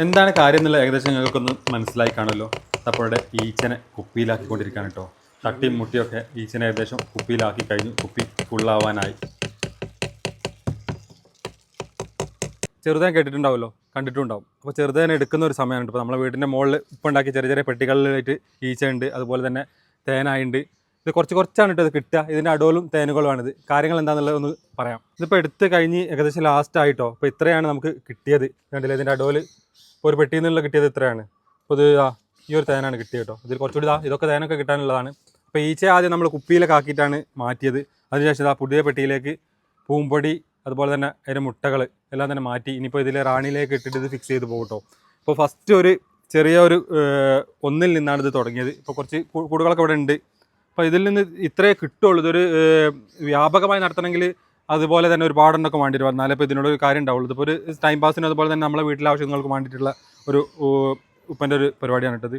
എന്താണ് കാര്യം എന്നുള്ള ഏകദേശം ഞങ്ങൾക്കൊന്ന് മനസ്സിലായി കാണുമല്ലോ. അപ്പോൾ ഇവിടെ ഈച്ചനെ കുപ്പിയിലാക്കിക്കൊണ്ടിരിക്കുകയാണ് കേട്ടോ. തട്ടിയും മുട്ടിയൊക്കെ ഈച്ചനെ ഏകദേശം കുപ്പിയിലാക്കി കഴിഞ്ഞു. കുപ്പി ഫുള്ളാവാനായി. ചെറുതാൻ കേട്ടിട്ടുണ്ടാവുമല്ലോ, കണ്ടിട്ടുണ്ടാവും. അപ്പോൾ ചെറുതാൻ എടുക്കുന്ന ഒരു സമയമാണ്. ഇപ്പോൾ നമ്മളെ വീടിൻ്റെ മുകളിൽ ഇപ്പം ഉണ്ടാക്കിയ ചെറിയ ചെറിയ പെട്ടികളിലായിട്ട് ഈച്ച ഉണ്ട്, അതുപോലെ തന്നെ തേനായുണ്ട്. ഇത് കുറച്ചാണ് കേട്ടോ ഇത് കിട്ടുക. ഇതിൻ്റെ അടോലും തേനുകളുമാണിത്. കാര്യങ്ങൾ എന്താണെന്നുള്ളത് ഒന്ന് പറയാം. ഇതിപ്പോൾ എടുത്ത് കഴിഞ്ഞ് ഏകദേശം ലാസ്റ്റ് ആയിട്ടോ. അപ്പോൾ ഇത്രയാണ് നമുക്ക് കിട്ടിയത്. കണ്ടില്ലേ, ഇതിൻ്റെ അടോല് ഇപ്പോൾ ഒരു പെട്ടിയിൽ നിന്നുള്ള കിട്ടിയത് ഇത്രയാണ്. അപ്പോൾ ഇത് ഈ ഒരു തേനാണ് കിട്ടിയത് കേട്ടോ. ഇതിൽ കുറച്ചുകൂടി ഇതൊക്കെ തേനൊക്കെ കിട്ടാനുള്ളതാണ്. അപ്പോൾ ഈച്ച ആദ്യം നമ്മൾ കുപ്പിയിലൊക്കെ ആക്കിയിട്ടാണ് മാറ്റിയത്. അതിനുശേഷം പുതിയ പെട്ടിയിലേക്ക് പൂമ്പൊടി, അതുപോലെ തന്നെ അതിൻ്റെ മുട്ടകൾ എല്ലാം തന്നെ മാറ്റി. ഇനിയിപ്പോൾ ഇതിൽ റാണിയിലേക്ക് ഇട്ടിട്ട് ഇത് ഫിക്സ് ചെയ്ത് പോകും കേട്ടോ. അപ്പോൾ ഫസ്റ്റ് ഒരു ചെറിയ ഒരു ഒന്നിൽ നിന്നാണ് ഇത് തുടങ്ങിയത്. ഇപ്പോൾ കുറച്ച് കൂടുകളൊക്കെ ഇവിടെ ഉണ്ട്. അപ്പോൾ ഇതിൽ നിന്ന് ഇത്രയേ കിട്ടുള്ളൂ. ഇതൊരു വ്യാപകമായി നടത്തണമെങ്കിൽ അതുപോലെ തന്നെ ഒരുപാടെണ്ണൊക്കെ വേണ്ടി വരും. എന്നാലേ ഇപ്പോൾ ഇതിനോട് ഒരു കാര്യം ഉണ്ടാവുള്ളൂ. ഇതിപ്പോൾ ഒരു ടൈം പാസിന് അതുപോലെ തന്നെ നമ്മളെ വീട്ടിലെ ആവശ്യങ്ങൾക്ക് വേണ്ടിയിട്ടുള്ള ഒരു ഉപ്പൻ്റെ ഒരു പരിപാടിയാണ് കേട്ടത്.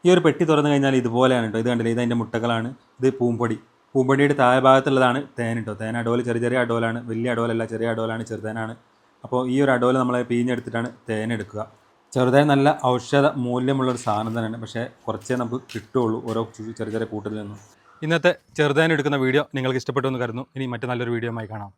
ഈ ഒരു പെട്ടി തുറന്നു കഴിഞ്ഞാൽ ഇതുപോലെയാണ് കേട്ടോ. ഇത് കണ്ടില്ലേ, ഇത് അതിൻ്റെ മുട്ടകളാണ്. ഇത് പൂമ്പൊടിയുടെ താഴെ ഭാഗത്തുള്ളതാണ് തേൻ കേട്ടോ. തേൻ അടോല് ചെറിയ അടോലാണ്, വലിയ അടോലല്ല, ചെറിയ അടോലാണ്, ചെറുതേനാണ്. അപ്പോൾ ഈ ഒരു അടോല് നമ്മളെ പിഴിഞ്ഞെടുത്തിട്ടാണ് തേൻ എടുക്കുക. ചെറുതേൻ നല്ല ഔഷധ മൂല്യമുള്ളൊരു സാധനം തന്നെയാണ്. പക്ഷേ കുറച്ചേ നമുക്ക് കിട്ടുകയുള്ളൂ ഓരോ ചെറിയ കൂട്ടത്തിൽ നിന്നും. ഇന്നത്തെ ചെറുതേൻ എടുക്കുന്ന വീഡിയോ നിങ്ങൾക്ക് ഇഷ്ടപ്പെട്ടു എന്ന് കരുതുന്നു. ഇനി മറ്റു നല്ലൊരു വീഡിയോ ആയി കാണാം.